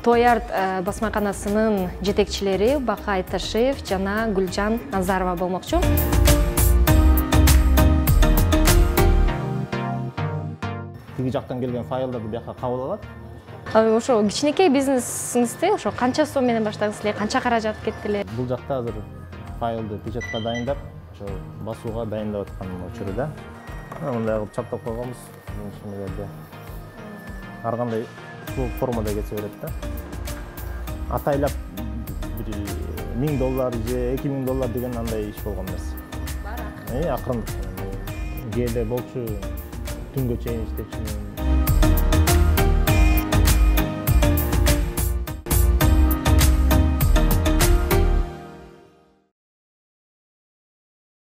Той арт басмаканасынын жетекчилери Бакай Ташиев жана Гүлжан Назарова болмокчу. Тиги жактан келген файлдарды бияка кабыл алат. Ошо кичинекей бизнесиңизди ошо канча сом менен баштадыңыз эле, канча каражат кетти эле? Бул жакта азыр файлды печатка дайындап, ошо басууга дайындап аткан учуру да. Мындай кылып чаптап койгонбуз. Ишмелерде ар кандай формада кете берет да. Атайлап бир $1000 же $2000 деген андай иш болгон эмес. Бара. Акырын кээде болчу, түнгө чейин иштечүмүн.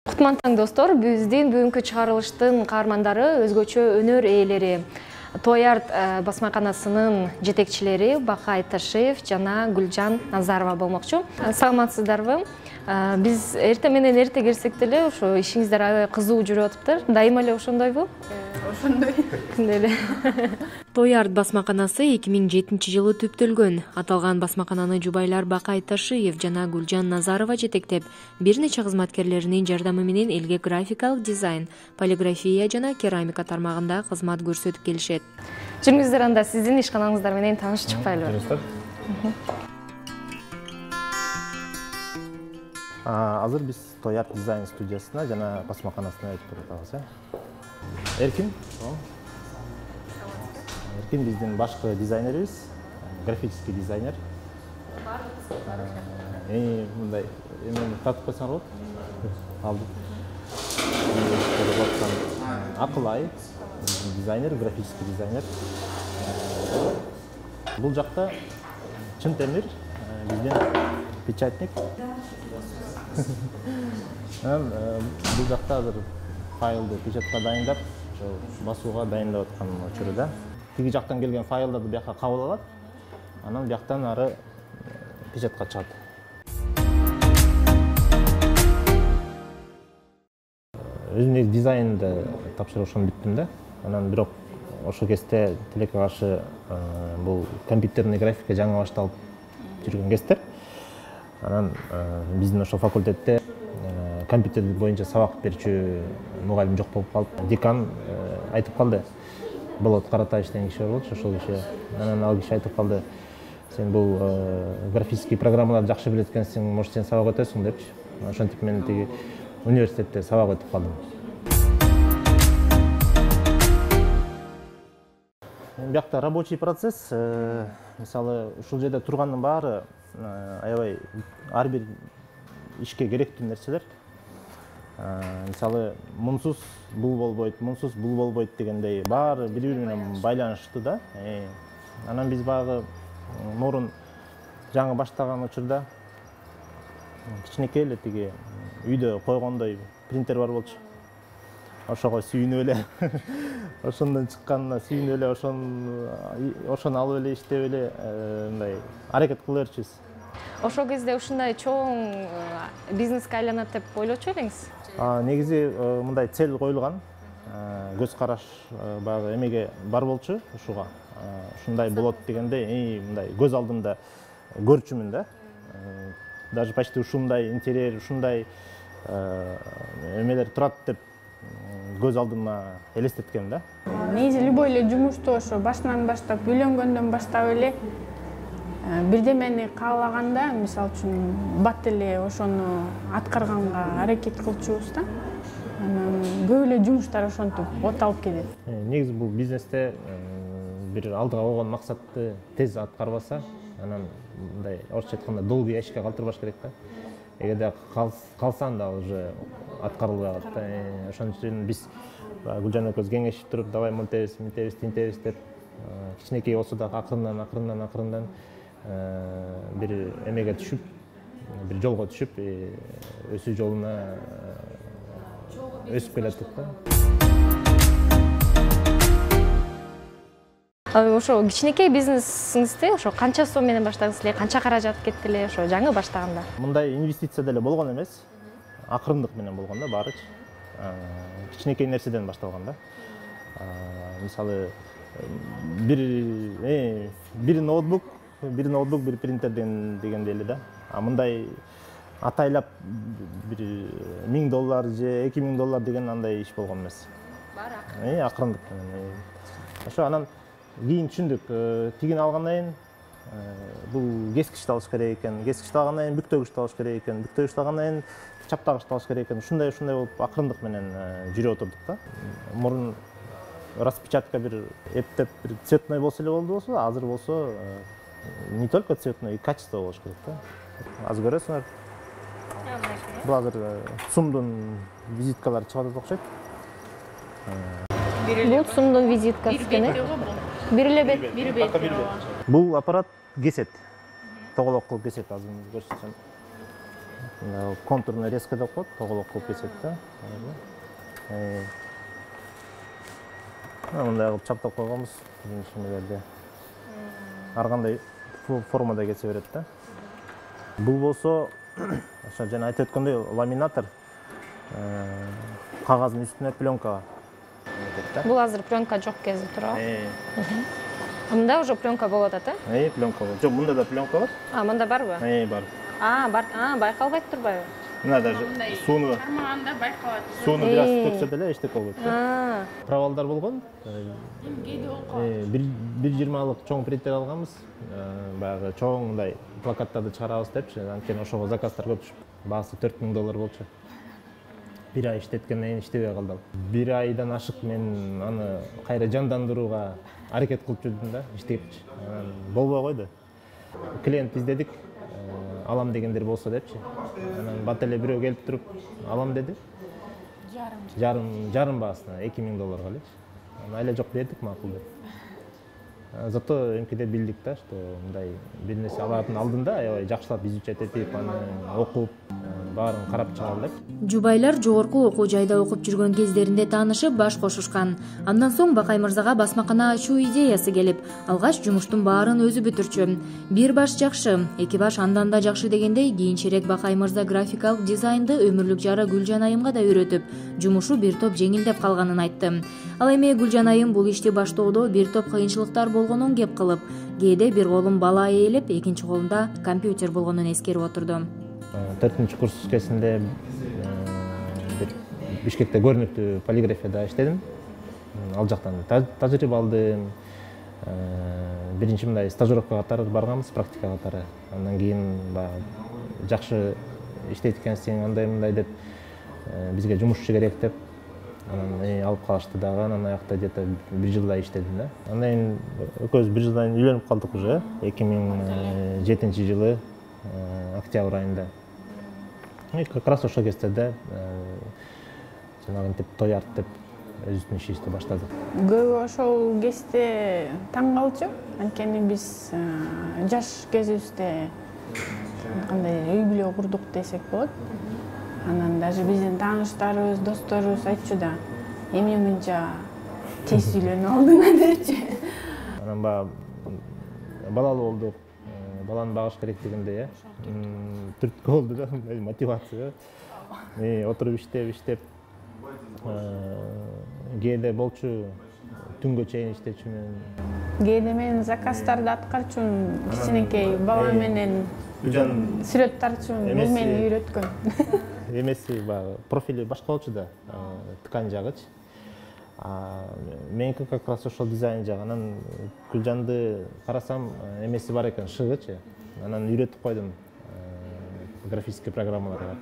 Кутман достор, биздин бүгүнкү чыгарылыштын каармандары өзгөчө өнөр ээлери. Той арт басмаканасынын жетекчилери Бакай Ташиев жана Гүлжан Назарова болмокчу. Саламатсыздарбы? Биз эртең менен эрте келсек деле ошо ишиңиздер аябай кызуу жүрүп атыптыр. Дайыма эле ошондойбу? Ошондой. Эле. Той арт басмаканасы 2007-жылы түптөлгөн. Аталган басмакананы жубайлар Бакай Ташиев жана Гүлжан Назарова жетектеп, бир нече кызматкерлеринин жардамы менен элге графикалык дизайн, полиграфия жана керамика тармагында кызмат көрсөтүп келишет. Жүрүңүздөр, анда сиздин ишканаңыздар менен таанышып чыкпайлыбы? Азыр биз Той арт дизайн студиясына жана басмаканасына өтүп атабыз. Эркин биздин башкы дизайнерибиз, графический дизайнер. Мындай эмени татып койсоңор болот. Акылай дизайнер, графический дизайнер. Бул жакта Чынтемир биздин печатник. Бул жакта азыр файлды печатка дайындап, басууга дайындап аткан учуру да. Тиги жактан келген файлдарды бияка кабыл алат, анан бияктан ары печатка чыгат. Өзүмдүн дизайнды тапшырып ошону бүттүм да. Анан бирок ошол кезде тилекке каршы бул компьютерный графика жаңы башталып жүргөн кездер. Анан биздин ошол факультетте компьютерлик боюнча сабак берчү мугалим жок болуп калып, декан айтып калды. Болот Каратаевич деген киши бар болчу, ошол киши. Анан ал киши айтып калды: "Сен бул графический программаларды жакшы билет экенсиң, может сен сабак өтөсүң" депчи. Ошентип мен тиги университетте сабак өтүп калдым. Биякта рабочий процесс, мисалы, ушул жерде тургандын баары аябай ар бир ишке керектүү нерселер. Мисалы, мунсуз бул болбойт, мунсуз бул болбойт дегендей баары бири-бири менен байланыштуу да. Анан биз багы мурун жаңы баштаган учурда кичинекей эле тиги үйдө койгондой принтер бар болчу. Ошого сүйүнүп эле, ошондон чыкканына сүйүнүп эле, ошону алып эле иштеп эле мындай аракет кыла берчүбүз. Ошол кезде ушундай чоң бизнеске айланат деп ойлочу элеңиз? Негизи мындай цель коюлган, көз караш баягы эмеге бар болчу, ушуга. Ушундай болот дегенде, мындай көз алдымда көрчүмүн да. Даже почти ушундай интерьер, ушундай эмелер турат деп көз алдыма элестеткем да. Негизи любой эле жумушту ошо башынан баштап, үйлөнгөндөн баштап эле бирдемени каалаганда, мисалы үчүн бат эле ошону аткарганга аракет кылчубуз да. Анан көп эле жумуштар ошентип от алып кетет. Негизи бул бизнесте бир алдыга койгон максатты тез аткарбаса, анан мындай орусча айтканда долгий ящикке калтырбаш керек да. Эгерде калсаң да уже аткарылбай калат да. Ошон үчүн биз Гүлжан экөөбүз кеңешип туруп, давай мынтебиз, тинтебиз деп кичинекей болсо да акырындан бир эмеге түшүп, бир жолго түшүп, өсүү жолуна өсүп келатык да. Ошо кичинекей бизнесиңизди ошо канча сом менен баштадыңыз эле, канча каражат кетти эле ошо жаңы баштаганда? Мындай инвестиция деле болгон эмес. Акырындык менен болгон да баарычы. Кичинекей нерседен башталган да. Мисалы бир ноутбук бир ноутбук, бир принтер дегенде эле да. А мындай атайлап бир $1000 же $2000 деген андай иш болгон эмес. Бар акырындык менен. Ошо анан кийин түшүндүк, тигин алгандан кийин бул кескичти алыш керек экен. Кескичти алгандан кийин бүктөгүчтү алыш керек экен. Бүктөгүчтү алгандан кийин чаптагычты алыш керек экен. Ушундай болуп акырындык менен жүрүп отурдук да. Мурун распечатка бир эптеп бир цветной болсо эле болду, азыр болсо не только цветной, и качество болуш керек да. Азыр көрөсүңөр. Бул азыр ЦУМдун визиткалары чыгып атат окшойт. Бул ЦУМдун визиткасы экен. Бир эле бет. Бул аппарат кесет. Тоголок кылып кесет, азыр көрсөтсөм. Контурный резко деп коет, тоголок кылып кесет да. Мындай кылып чаптап койгонбуз ишмелерди. Ар кандай формада кесе берет да. Бул болсо, ошо жана айтып өткөндөй, ламинатор кагаздын үстүнө пленка. Бул азыр пленка жок кезде турабы? Мында уже пленка болуп атат, Пленка бар. Жок, мында да пленка бар. Мында барбы? Бар. Бар. Байкалбайт турбайбы? Мына даже сууну кармаганда байкалат. Сууну бир аз төксө деле эчтеке болбойт да. Провалдар болгон. Эмгеде окуп. 1.20-лык чоң принтер алганбыз. Баягы чоң мындай плакаттарды чыгарабыз депчи. Анткени ошого заказдар көп түшүп, баасы $4000 болчу. Бир ай иштеткенден кийин иштебей калды. Бир айдан ашык мен аны кайра жандандырууга аракет кылып жүрдүм да, иштепчи. Болбой койду. Клиент издедик, алам дегендер болсо депчи. Анан бат эле бирөө келип туруп алам деди. Жарым баасына $2000 элечи. Аны айла жок бердик, макул деп. Зато эмкиде билдик да, что мындай бир нерсе алардын алдында аябай жакшылап изучать этип, аны окуп, баарын карап чыгалы деп. Жубайлар жогорку окуу жайда окуп жүргөн кездеринде таанышып баш кошушкан. Андан соң Бакай мырзага басмакана ачуу идеясы келип, алгач жумуштун баарын өзү бүтүрчү. Бир баш жакшы, эки баш андан да жакшы дегендей, кийинчерээк Бакай мырза графикалык дизайнды өмүрлүк жары Гүлжан айымга да үйрөтүп, жумушу бир топ жеңилдеп калганын айтты. Ал эми Гүлжан айым бул ишти баштоодо бир топ кыйынчылыктар болгонун кеп кылып, кээде бир колун бала ээлеп, экинчи колунда компьютер болгонун эскерип отурду. 4-курс кезинде Бишкекте көрүнүктүү полиграфияда иштедим. Ал жактан тажрыйба алдым. Биринчи мындай стажировка катары барганбыз, практика катары. Андан кийин жакшы иштейт экенсиң, андай мындай деп бизге жумушчу керек деп анан алып калышты дагы. Анан аякта где-то 1 жылдай иштедим да. Андан кийин экөөбүз 1 жылдан кийин үйлөнүп калдык уже. 2007-жылы октябрь айында. Как раз ошол кезде жанагынтип той арт деп өзүбүздүн ишибизди баштадык. Көбү ошол кезде таң калчу. Анткени биз жаш кезибизде кандай үй бүлө курдук десек болот. Анан даже биздин тааныштарыбыз, досторубуз айтчу да, эми мынча тез үйлөнүп алдың депчи. Анан балалуу болдук. Баланы багыш керек дегенде, түрткү болду да, мотивация. Отуруп иштеп, кээде болчу, түнгө чейин иштечүмүн. Кээде мен заказдарды аткарчумун, кичинекей бала менен сүрөт тартчумун, бул мени үйрөткөн. Эмеси профили башка болчу да, ткань жагычы. Меники как раз ошол дизайн жагы. Анан Гүлжанды карасам, эмеси бар экен, шыгычы. Анан үйрөтүп койдум графический программаларга.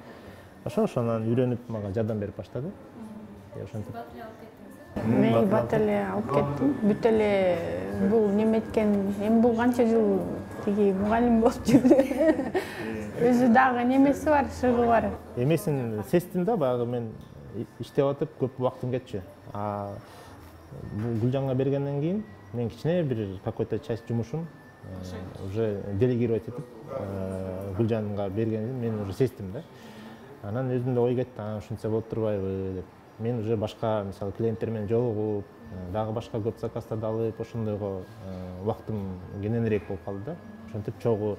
Ошонан үйрөнүп мага жардам берип баштады. Ошентип. Мен бат эле алып кеттим. Бүт эле бул неметкен, эми бул канча жыл тиги мугалим болуп жүрдү. Өзү дагы немеси бар, шыгы бар. Эмесин сездим да, баягы мен иштеп атып көп убактым кетчү. Гүлжанга бергенден кийин мен кичине бир какой-то часть жумушун уже делегировать этип Гүлжанга бергенин мен уже сездим да. Анан өзүмдө ой кетти, ушунча болуп турбайбы деп. Мен уже башка, мисалы, клиенттер менен жолугуп, дагы башка көп заказдарды алып, ошондойго убактым кененирээк болуп калды да. Ошентип чогуу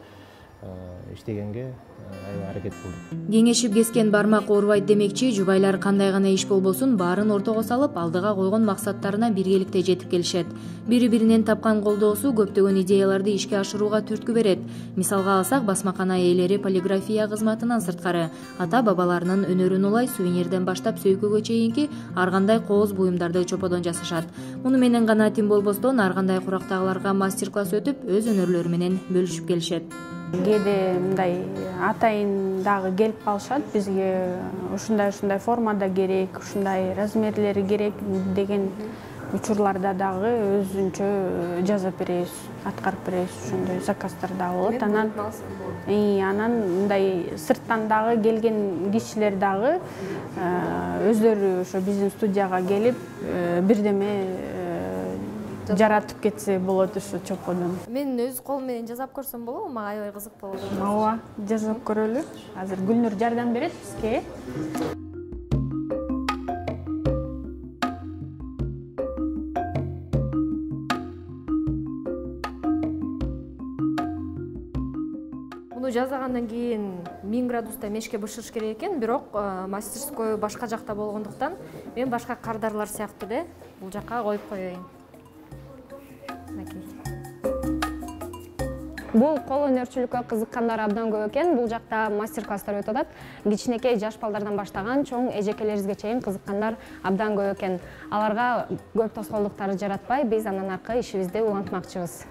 иштегенге аябай аракет кылдык. Кеңешип кескен бармак оорубайт демекчи, жубайлар кандай гана иш болбосун баарын ортого салып, алдыга койгон максаттарына биргеликте жетип келишет. Бири-биринен тапкан колдоосу көптөгөн идеяларды ишке ашырууга түрткү берет. Мисалга алсак, басмакана ээлери полиграфия кызматынан сырткары ата-бабаларынын өнөрүн улай сувенирден баштап сөйкөгө чейинки ар кандай кооз буюмдарды чоподон жасашат. Муну менен канаатим болбостон, ар кандай курактагыларга мастер-класс өтүп, өз өнөрлөрү менен бөлүшүп келишет. Кээде мындай атайын дагы келип калышат, бизге ушундай формада керек, ушундай размерлери керек деген учурларда дагы өзүнчө жазып беребиз, аткарып беребиз, ошондой заказдар дагы болот. Анан мындай сырттан дагы келген кишилер дагы өздөрү ошо биздин студияга келип бирдеме жаратып кетсе болот ушу чоподон. Мен өз колум менен жасап көрсөм болобу? Мага аябай кызык болот. Ооба, жасап көрөлү. Азыр Гүлнур жардам берет бизге. Муну жасагандан кийин 1000 градуста мешке бышырыш керек экен, бирок мастерской башка жакта болгондуктан мен башка кардарлар сыяктуу бул жакка коюп коеюн. Бул кол өнөрчүлүккө кызыккандар абдан көп экен. Бул жакта мастер-класстар өтүп атат. Кичинекей жаш балдардан баштаган чоң эжекелерибизге чейин кызыккандар абдан көп экен. Аларга көп тоскоолдуктарды жаратпай, биз андан аркы ишибизди улантмакчыбыз.